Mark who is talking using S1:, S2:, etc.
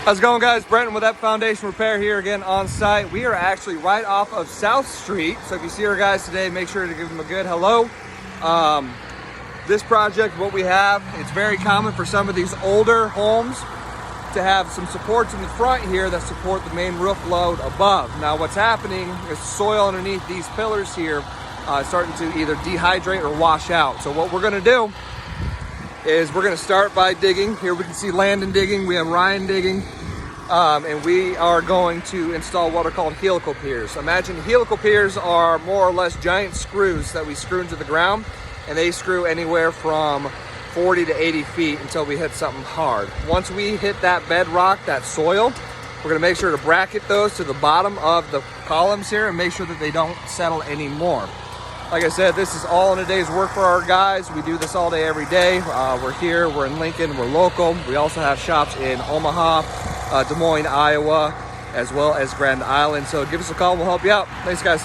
S1: How's it going, guys? Brenton with Epp Foundation Repair here again on site. We are actually right off of South Street, so if you see our guys today, make sure to give them a good hello. This project, what we have, it's very common for some of these older homes to have some supports in the front here that support the main roof load above. Now what's happening is soil underneath these pillars here starting to either dehydrate or wash out. So what we're gonna do is we're gonna start by digging. Here we can see Landon digging, we have Ryan digging, and we are going to install what are called helical piers. Imagine helical piers are more or less giant screws that we screw into the ground, and they screw anywhere from 40 to 80 feet until we hit something hard. Once we hit that bedrock, that soil, we're gonna make sure to bracket those to the bottom of the columns here and make sure that they don't settle anymore. Like I said, this is all in a day's work for our guys. We do this all day, every day. We're here, we're in Lincoln, we're local. We also have shops in Omaha, Des Moines, Iowa, as well as Grand Island. So give us a call, we'll help you out. Thanks, guys.